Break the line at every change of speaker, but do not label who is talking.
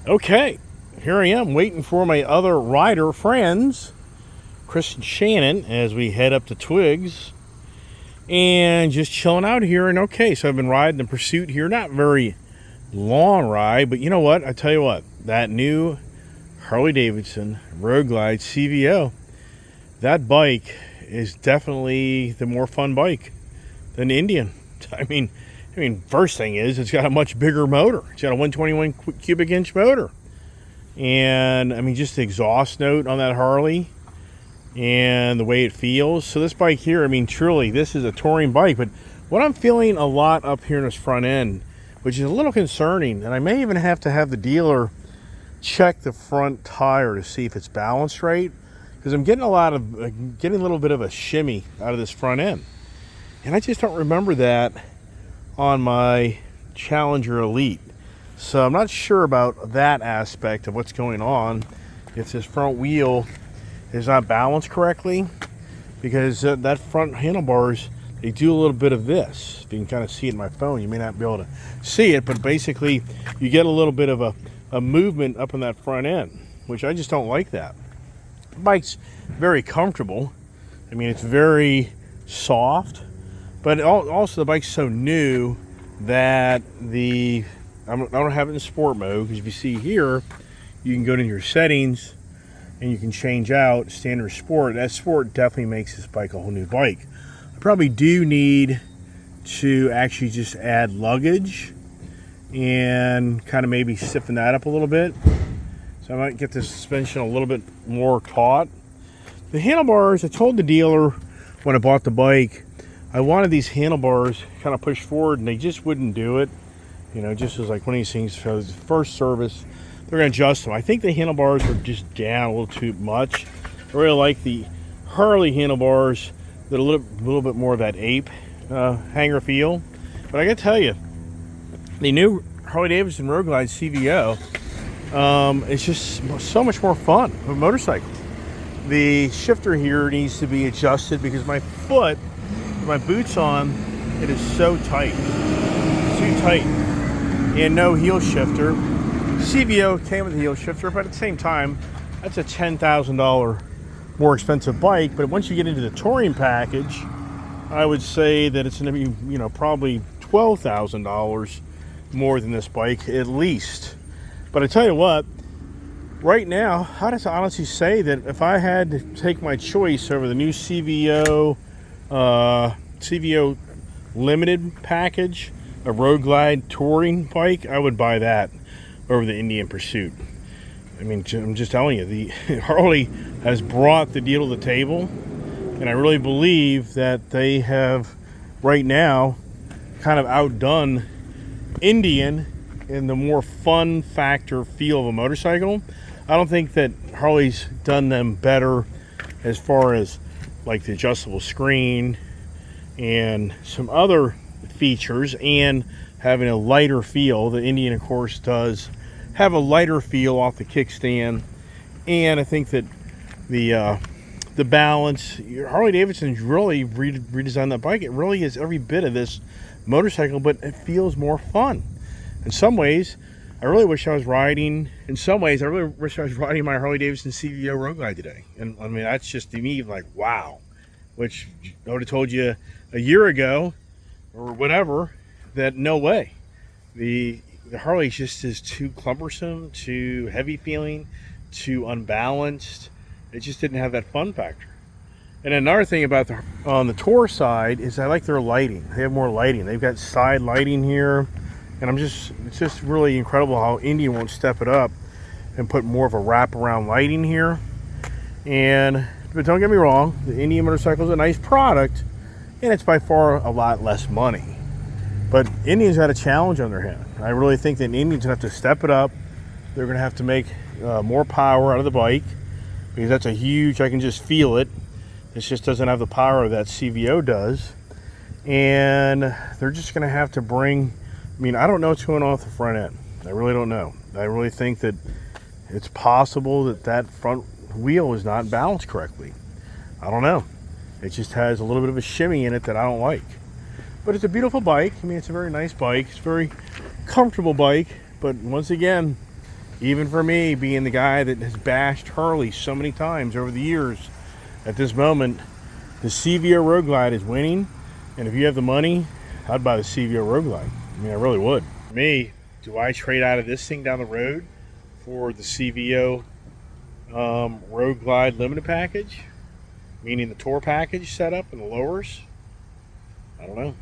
Okay, here I am waiting for my other rider friends, Chris and Shannon, as we head up to Twigs and just chilling out here. And okay, so I've been riding the Pursuit here, not very long ride, but you know what? I tell you what, that new Harley Davidson Road Glide CVO, that bike is definitely the more fun bike than the Indian. I mean, first thing is it's got a much bigger motor. It's got a 121 cubic inch motor. And I mean, just the exhaust note on that Harley and the way it feels. So this bike here, I mean, truly, this is a touring bike. But what I'm feeling a lot up here in this front end, which is a little concerning, and I may even have to have the dealer check the front tire to see if it's balanced right, because I'm getting a little bit of a shimmy out of this front end. And I just don't remember that on my Challenger Elite. So I'm not sure about that aspect of what's going on, if this front wheel is not balanced correctly, because that front handlebars, they do a little bit of this. If you can kind of see it in my phone, you may not be able to see it, but basically you get a little bit of a movement up in that front end, which I just don't like that. The bike's very comfortable. I mean, it's very soft. But also the bike's so new that I don't have it in sport mode, because if you see here, you can go to your settings and you can change out standard sport. That sport definitely makes this bike a whole new bike. I probably do need to actually just add luggage and kind of maybe stiffen that up a little bit. So I might get the suspension a little bit more taut. The handlebars, I told the dealer when I bought the bike, I wanted these handlebars kind of pushed forward, and they just wouldn't do it. You know, just as like one of these things for the first service, they're going to adjust them. I think the handlebars are just down a little too much. I really like the Harley handlebars that are a little bit more of that ape hanger feel. But I got to tell you, the new Harley Davidson Road Glide CVO is just so much more fun of a motorcycle. The shifter here needs to be adjusted because my foot, my boots on, it is so tight. It's too tight. And no heel shifter. CVO came with a heel shifter, but at the same time, that's a $10,000 more expensive bike. But once you get into the touring package, I would say that it's going to be, probably $12,000 more than this bike at least. But I tell you what, right now, I have to honestly say that if I had to take my choice over the new CVO limited package, a Road Glide touring bike, I would buy that over the Indian Pursuit. I mean, I'm just telling you, the Harley has brought the deal to the table, and I really believe that they have right now kind of outdone Indian in the more fun factor feel of a motorcycle. I don't think that Harley's done them better as far as like the adjustable screen and some other features, and having a lighter feel. The Indian, of course, does have a lighter feel off the kickstand, and I think that the balance, Harley Davidson's really redesigned that bike. It really is every bit of this motorcycle, but it feels more fun. In some ways, I really wish I was riding. In some ways, I really wish I was riding my Harley Davidson CVO Road Glide today. And I mean, that's just to me like wow. Which I would have told you a year ago or whatever that no way. The Harley just is too cumbersome, too heavy feeling, too unbalanced. It just didn't have that fun factor. And another thing about on the tour side is I like their lighting. They have more lighting. They've got side lighting here. And it's just really incredible how Indian won't step it up and put more of a wraparound lighting here. But don't get me wrong, the Indian motorcycle is a nice product, and it's by far a lot less money. But Indian's got a challenge on their hand. I really think that Indian's going to have to step it up. They're going to have to make more power out of the bike, because that's a huge, I can just feel it. It just doesn't have the power that CVO does. And they're just going to have to bring, I don't know what's going on with the front end. I really don't know. I really think that it's possible that front wheel is not balanced correctly. I don't know. It just has a little bit of a shimmy in it that I don't like. But it's a beautiful bike. It's a very nice bike. It's a very comfortable bike. But once again, Even for me, being the guy that has bashed Harley so many times over the years, at this moment, the CVO Road Glide is winning. And if you have the money, I'd buy the CVO Road Glide. I mean, I really would. Me, do I trade out of this thing down the road for the CVO Road Glide limited package? Meaning the tour package setup and the lowers? I don't know.